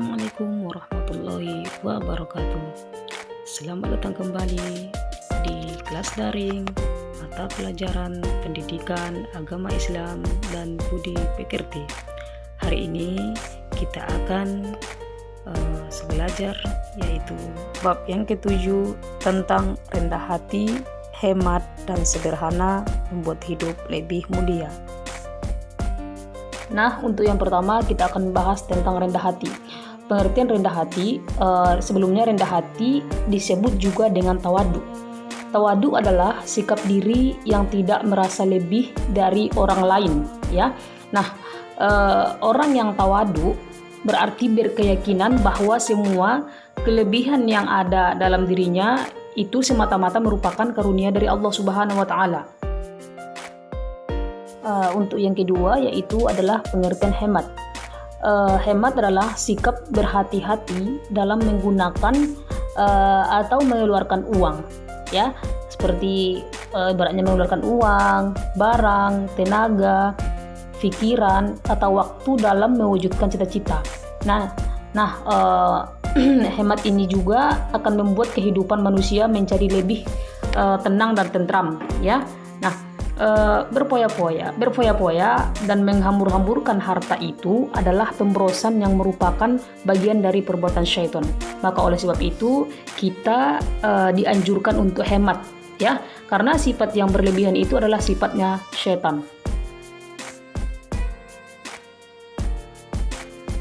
Assalamualaikum warahmatullahi wabarakatuh. Selamat datang kembali di kelas daring mata pelajaran pendidikan agama Islam dan budi pekerti. Hari ini kita akan belajar yaitu bab yang ketujuh tentang rendah hati, hemat dan sederhana membuat hidup lebih mulia. Nah, untuk yang pertama kita akan bahas tentang rendah hati. Pengertian rendah hati, sebelumnya rendah hati disebut juga dengan tawadu. Tawadu adalah sikap diri yang tidak merasa lebih dari orang lain, ya. Nah, orang yang tawadu berarti berkeyakinan bahwa semua kelebihan yang ada dalam dirinya itu semata-mata merupakan karunia dari Allah Subhanahu wa taala. Untuk yang kedua yaitu adalah pengertian hemat. Hemat adalah sikap berhati-hati dalam menggunakan atau mengeluarkan uang, ya, seperti ibaratnya mengeluarkan uang, barang, tenaga, pikiran atau waktu dalam mewujudkan cita-cita. Nah, hemat ini juga akan membuat kehidupan manusia menjadi lebih tenang dan tentram, ya. Nah, berfoya-foya dan menghambur-hamburkan harta itu adalah pemborosan yang merupakan bagian dari perbuatan syaitan. Maka oleh sebab itu kita dianjurkan untuk hemat, ya, karena sifat yang berlebihan itu adalah sifatnya syaitan.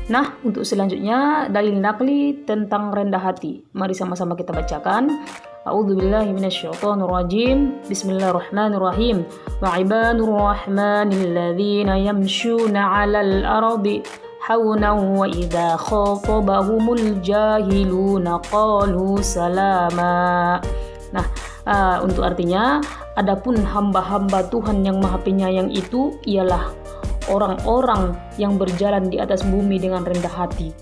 Nah, untuk selanjutnya dalil nakli tentang rendah hati. Mari sama-sama kita bacakan. A'udzubillahi minasyaitonirrajim. Bismillahirrahmanirrahim. Wa ibadur rahmanil ladzina yamshuna 'alal ardi hawnan wa idza khatabahumul jahiluna qalu salama. Nah, untuk artinya, adapun hamba-hamba Tuhan yang Maha Penyayang itu ialah orang-orang yang berjalan di atas bumi dengan rendah hati.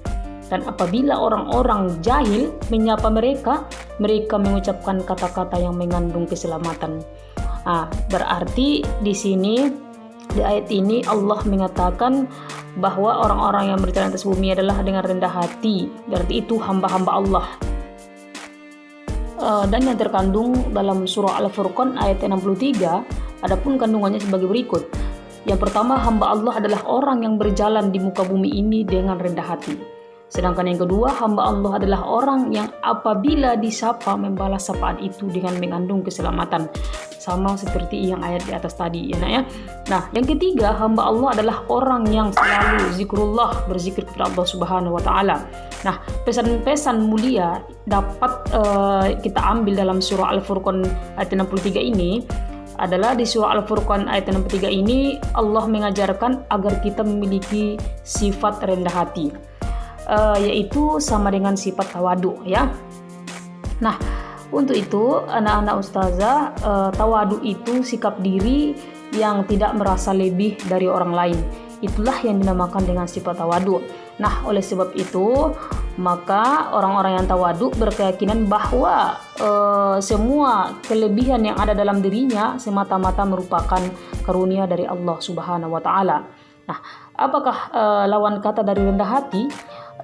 Dan apabila orang-orang jahil menyapa mereka, mereka mengucapkan kata-kata yang mengandung keselamatan. Berarti di sini, di ayat ini Allah mengatakan bahwa orang-orang yang berjalan atas bumi adalah dengan rendah hati. Berarti itu hamba-hamba Allah. Dan yang terkandung dalam surah Al-Furqan ayat 63, adapun kandungannya sebagai berikut. Yang pertama, hamba Allah adalah orang yang berjalan di muka bumi ini dengan rendah hati. Sedangkan yang kedua, hamba Allah adalah orang yang apabila disapa membalas sapaan itu dengan mengandung keselamatan. Sama seperti yang ayat di atas tadi, ya nak ya. Nah, yang ketiga, hamba Allah adalah orang yang selalu zikrullah, berzikir kepada Allah Subhanahu wa taala. Nah, pesan-pesan mulia dapat kita ambil dalam surah Al-Furqan ayat 63 ini. Adalah di surah Al-Furqan ayat 63 ini Allah mengajarkan agar kita memiliki sifat rendah hati, yaitu sama dengan sifat tawadu, ya. Nah, untuk itu anak-anak ustazah, tawadu itu sikap diri yang tidak merasa lebih dari orang lain. Itulah yang dinamakan dengan sifat tawadu. Nah, oleh sebab itu maka orang-orang yang tawadu berkeyakinan bahwa semua kelebihan yang ada dalam dirinya semata-mata merupakan karunia dari Allah Subhanahu wa taala. Nah, apakah lawan kata dari rendah hati?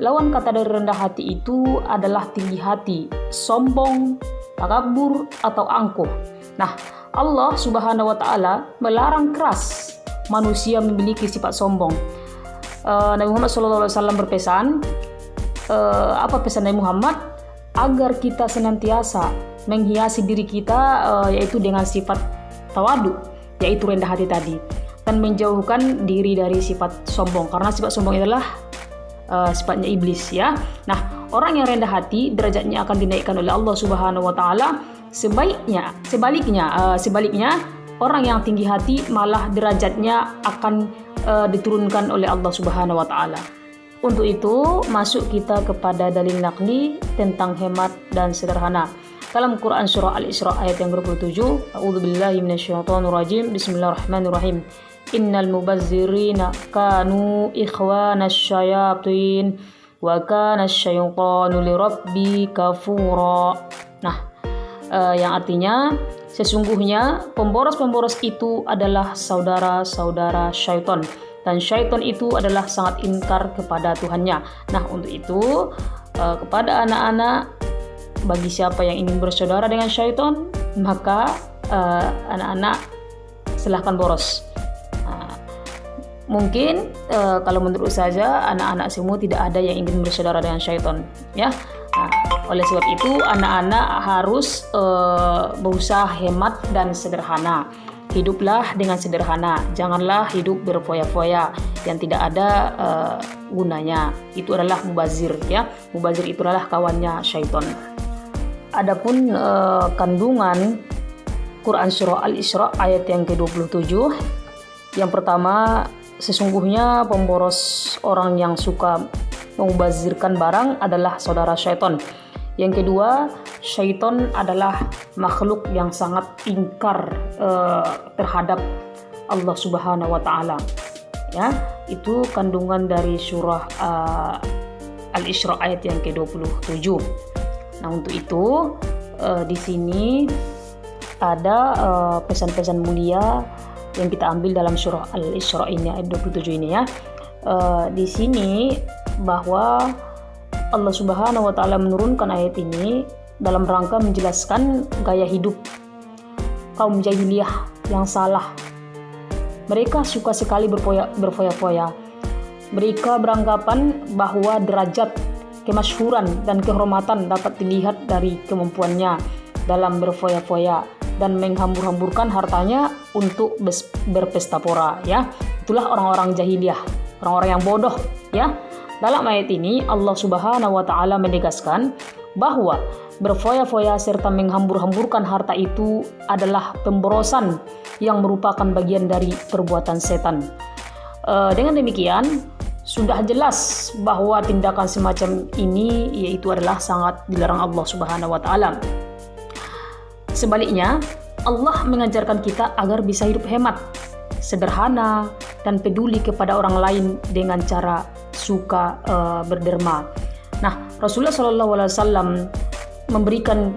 Lawan kata dari rendah hati itu adalah tinggi hati, sombong, takabur atau angkuh. Nah, Allah Subhanahu wa taala melarang keras manusia memiliki sifat sombong. Nabi Muhammad SAW berpesan, apa pesan Nabi Muhammad? Agar kita senantiasa menghiasi diri kita yaitu dengan sifat tawadu, yaitu rendah hati tadi, dan menjauhkan diri dari sifat sombong, karena sifat sombong adalah sifatnya iblis, ya. Nah, orang yang rendah hati derajatnya akan dinaikkan oleh Allah Subhanahu wa taala. Sebaliknya orang yang tinggi hati malah derajatnya akan diturunkan oleh Allah Subhanahu wa taala. Untuk itu, masuk kita kepada dalil nakli tentang hemat dan sederhana. Dalam Quran surah Al-Isra ayat yang ke-27, A'udzubillahi minasyaitonirrajim. Bismillahirrahmanirrahim. Innal mubazzirina kanu ikhwanas syayatin wa kana asyaitanu lirabbi kafura. Nah, yang artinya sesungguhnya pemboros-pemboros itu adalah saudara-saudara syaitan dan syaitan itu adalah sangat ingkar kepada Tuhannya. Nah, untuk itu kepada anak-anak, bagi siapa yang ingin bersaudara dengan syaitan, maka anak-anak silahkan boros. Mungkin kalau menurut saja anak-anak semua tidak ada yang ingin bersaudara dengan syaitan, ya. Oleh sebab itu anak-anak harus berusaha hemat dan sederhana. Hiduplah dengan sederhana, janganlah hidup berfoya-foya yang tidak ada gunanya. Itu adalah mubazir, ya. Mubazir itu adalah kawannya syaitan. Adapun kandungan Quran surah Al-Isra ayat yang ke-27, yang pertama, sesungguhnya pemboros orang yang suka mengubazirkan barang adalah saudara syaitan. Yang kedua, syaitan adalah makhluk yang sangat ingkar terhadap Allah Subhanahu wa taala. Ya, itu kandungan dari surah Al-Isra ayat yang ke-27. Nah, untuk itu di sini ada pesan-pesan mulia yang kita ambil dalam surah Al-Isra ini ayat 27 ini, ya. Di sini bahwa Allah Subhanahu wa taala menurunkan ayat ini dalam rangka menjelaskan gaya hidup kaum jahiliyah yang salah. Mereka suka sekali berfoya-foya. Mereka beranggapan bahwa derajat, kemasyhuran dan kehormatan dapat dilihat dari kemampuannya dalam berfoya-foya dan menghambur-hamburkan hartanya untuk berpesta pora, ya. Itulah orang-orang jahiliyah, orang-orang yang bodoh, ya. Dalam ayat ini Allah Subhanahu wa taala menegaskan bahwa berfoya-foya serta menghambur-hamburkan harta itu adalah pemborosan yang merupakan bagian dari perbuatan setan. Dengan demikian sudah jelas bahwa tindakan semacam ini yaitu adalah sangat dilarang Allah Subhanahu wa taala. Sebaliknya, Allah mengajarkan kita agar bisa hidup hemat, sederhana, dan peduli kepada orang lain dengan cara suka berderma. Nah, Rasulullah SAW memberikan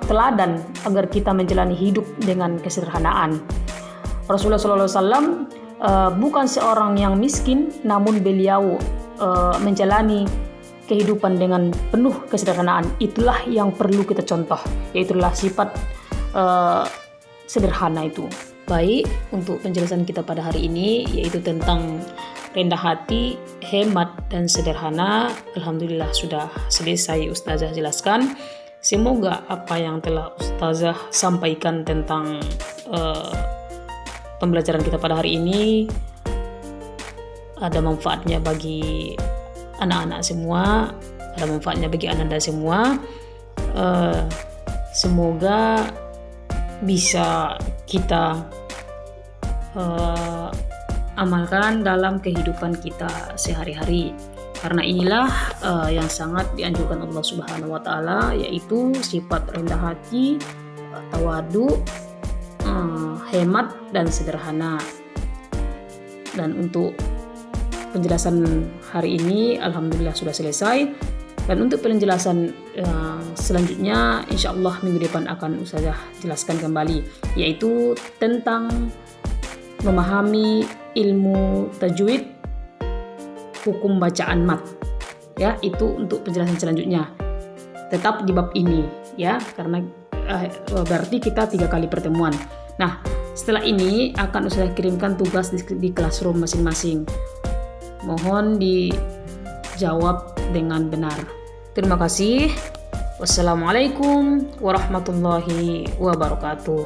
teladan agar kita menjalani hidup dengan kesederhanaan. Rasulullah SAW bukan seorang yang miskin, namun beliau menjalani kehidupan dengan penuh kesederhanaan. Itulah yang perlu kita contoh, yaitulah sifat sederhana itu. Baik, untuk penjelasan kita pada hari ini yaitu tentang rendah hati, hemat, dan sederhana. Alhamdulillah sudah selesai Ustazah jelaskan. Semoga apa yang telah Ustazah sampaikan tentang pembelajaran kita pada hari ini ada manfaatnya bagi anak-anak semua, ada manfaatnya bagi Ananda semua. Semoga bisa kita amalkan dalam kehidupan kita sehari-hari, karena inilah yang sangat dianjurkan Allah Subhanahu wa taala, yaitu sifat rendah hati, tawadu, hemat, dan sederhana. Dan untuk penjelasan hari ini alhamdulillah sudah selesai, dan untuk penjelasan selanjutnya insyaallah minggu depan akan Ustazah jelaskan kembali, yaitu tentang memahami ilmu tajwid, hukum bacaan mat, ya. Itu untuk penjelasan selanjutnya, tetap di bab ini, ya, karena berarti kita 3 kali pertemuan. Nah, setelah ini akan Ustazah kirimkan tugas di classroom masing-masing. Mohon dijawab dengan benar. Terima kasih. Wassalamualaikum warahmatullahi wabarakatuh.